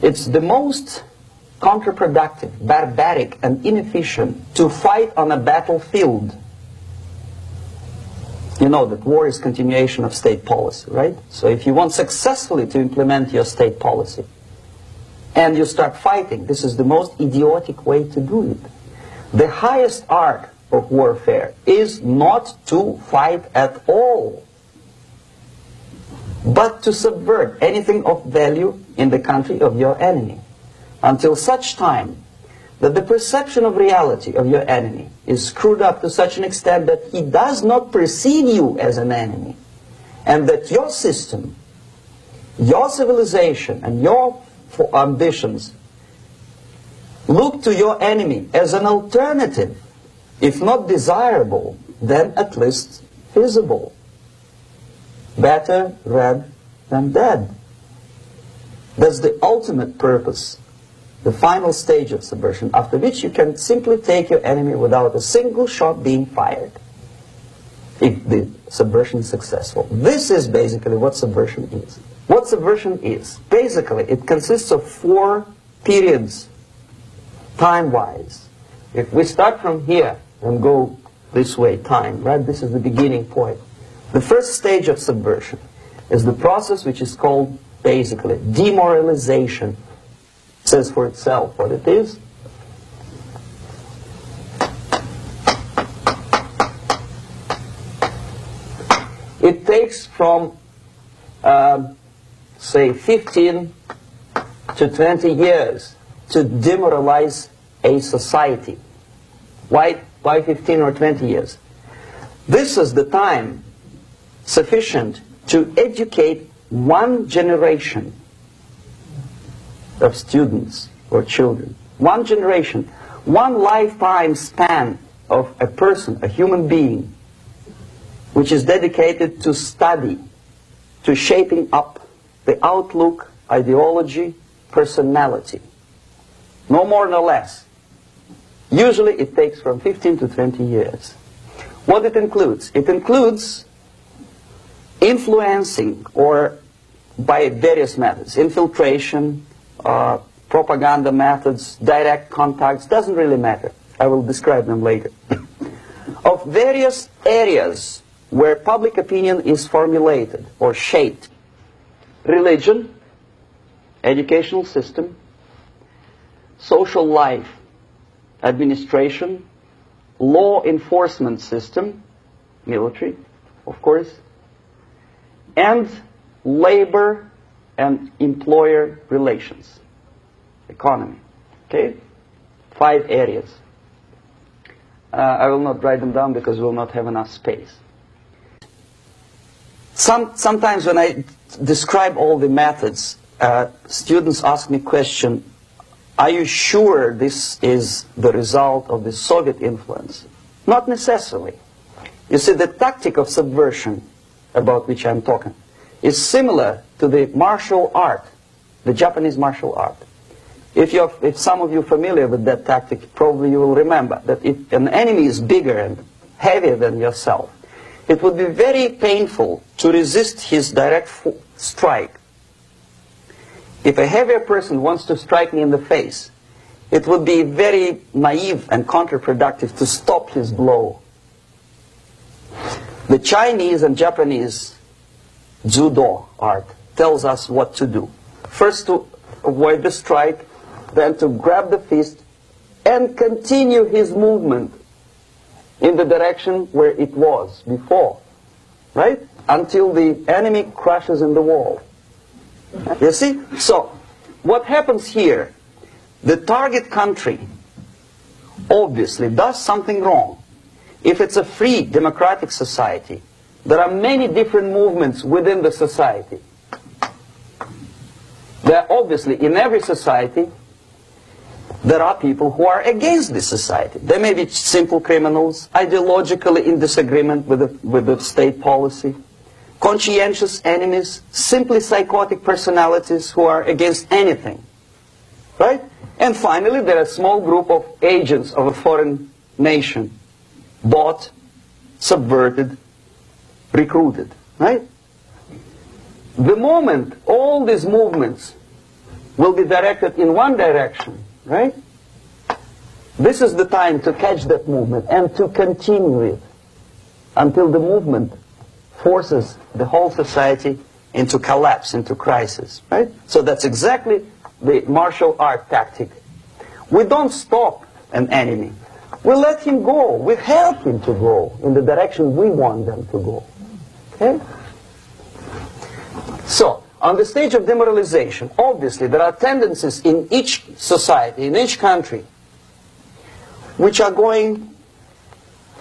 It's the most counterproductive, barbaric, and inefficient to fight on a battlefield. You know that war is continuation of state policy, right? So if you want successfully to implement your state policy, and you start fighting, this is the most idiotic way to do it. The highest art of warfare is not to fight at all, but to subvert anything of value in the country of your enemy, until such time that the perception of reality of your enemy is screwed up to such an extent that he does not perceive you as an enemy, and that your system, your civilization, and your ambitions look to your enemy as an alternative, if not desirable, then at least feasible. Better red than dead. That's the ultimate purpose, the final stage of subversion, after which you can simply take your enemy without a single shot being fired, if the subversion is successful. This is basically what subversion is. What subversion is, basically, it consists of 4 periods, time-wise. If we start from here and go this way, time, right? This is the beginning point. The first stage of subversion is the process which is called, basically, demoralization. It says for itself what it is. It takes from say 15 to 20 years to demoralize a society. Why 15 or 20 years? This is the time sufficient to educate one generation of students or children. One generation, one lifetime span of a person, a human being, which is dedicated to study, to shaping up the outlook, ideology, personality. No more, no less. Usually it takes from 15 to 20 years. What it includes? It includes influencing, or by various methods, infiltration, propaganda methods, direct contacts, doesn't really matter. I will describe them later. Of various areas where public opinion is formulated or shaped. Religion, educational system, social life, administration, law enforcement system, military, of course, and labor and employer relations, economy. Okay? 5 areas. I will not write them down because we will not have enough space. Sometimes when I describe all the methods, students ask me question, are you sure this is the result of the Soviet influence? Not necessarily. You see, the tactic of subversion, about which I'm talking, is similar to the martial art, the Japanese martial art. If some of you are familiar with that tactic, probably you will remember that if an enemy is bigger and heavier than yourself, it would be very painful to resist his direct strike. If a heavier person wants to strike me in the face, it would be very naive and counterproductive to stop his blow. The Chinese and Japanese judo art tells us what to do. First to avoid the strike, then to grab the fist and continue his movement in the direction where it was before, right? Until the enemy crashes in the wall. You see? So, what happens here? The target country obviously does something wrong. If it's a free democratic society, there are many different movements within the society. There are obviously, in every society, there are people who are against this society. They may be simple criminals, ideologically in disagreement with the state policy, conscientious enemies, simply psychotic personalities who are against anything. Right? And finally, there are a small group of agents of a foreign nation, bought, subverted, recruited. Right? The moment all these movements will be directed in one direction, right? This is the time to catch that movement and to continue it until the movement forces the whole society into collapse, into crisis, right? So that's exactly the martial art tactic. We don't stop an enemy. We let him go. We help him to go in the direction we want them to go. Okay? So, on the stage of demoralization, obviously there are tendencies in each society, in each country, which are going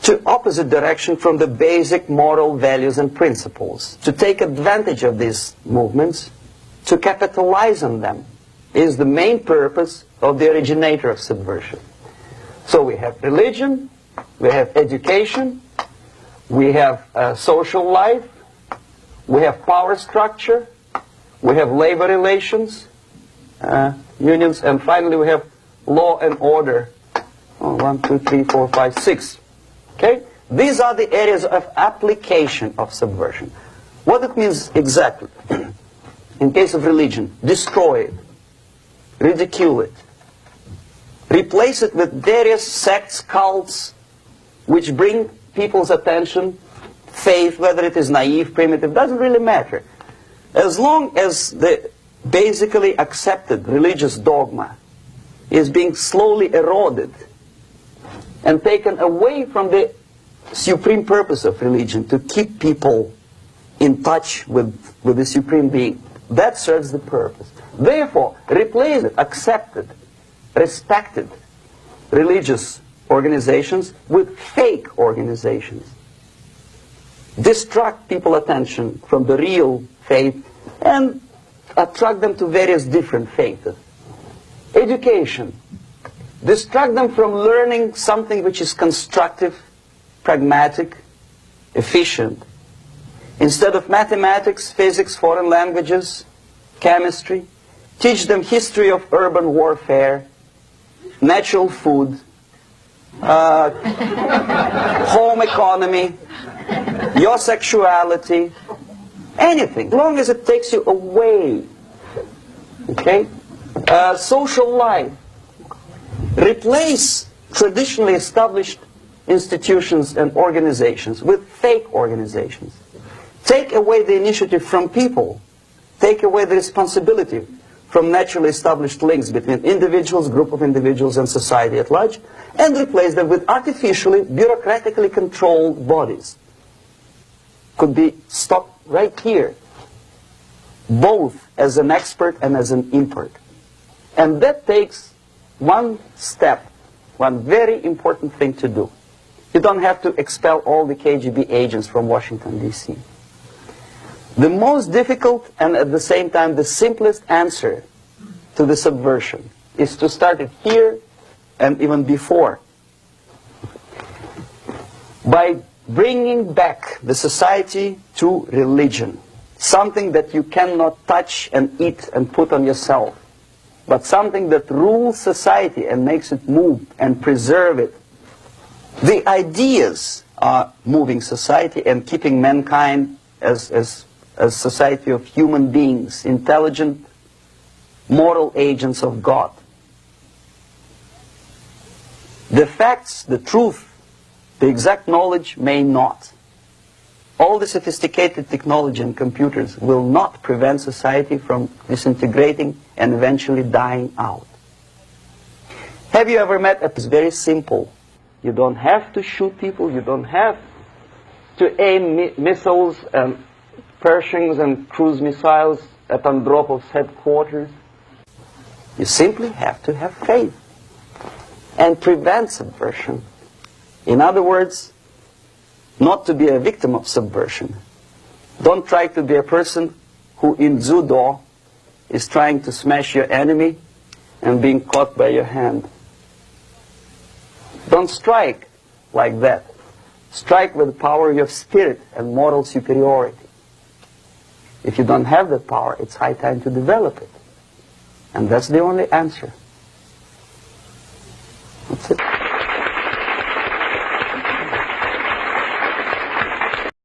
to opposite direction from the basic moral values and principles. To take advantage of these movements, to capitalize on them, is the main purpose of the originator of subversion. So we have religion, we have education, we have social life, we have power structure, we have labor relations, unions, and finally we have law and order. 1, 2, 3, 4, 5, 6. Okay? These are the areas of application of subversion. What it means exactly? In case of religion, destroy it, ridicule it, replace it with various sects, cults, which bring people's attention, faith, whether it is naive, primitive, doesn't really matter. As long as the basically accepted religious dogma is being slowly eroded and taken away from the supreme purpose of religion, to keep people in touch with the supreme being, that serves the purpose. Therefore, replace it, accepted, respected religious organizations with fake organizations. Distract people's attention from the real faith and attract them to various different faiths. Education. Distract them from learning something which is constructive, pragmatic, efficient. Instead of mathematics, physics, foreign languages, chemistry, teach them history of urban warfare, natural food, home economy, your sexuality, anything, as long as it takes you away. Okay? Social life. Replace traditionally established institutions and organizations with fake organizations. Take away the initiative from people. Take away the responsibility from naturally established links between individuals, group of individuals, and society at large, and replace them with artificially, bureaucratically controlled bodies. Could be stopped right here, both as an expert and as an import. And that takes one step, one very important thing to do. You don't have to expel all the KGB agents from Washington, D.C. The most difficult and at the same time the simplest answer to the subversion is to start it here and even before, by bringing back the society to religion, something that you cannot touch and eat and put on yourself, but something that rules society and makes it move and preserve it. The ideas are moving society and keeping mankind as a society of human beings, intelligent, moral agents of God. The facts, the truth, the exact knowledge may not. All the sophisticated technology and computers will not prevent society from disintegrating and eventually dying out. Have you ever met? It's very simple. You don't have to shoot people. You don't have to aim missiles and Pershings and cruise missiles at Andropov's headquarters. You simply have to have faith and prevent subversion. In other words, not to be a victim of subversion. Don't try to be a person who in judo is trying to smash your enemy and being caught by your hand. Don't strike like that. Strike with the power of your spirit and moral superiority. If you don't have that power, it's high time to develop it. And that's the only answer.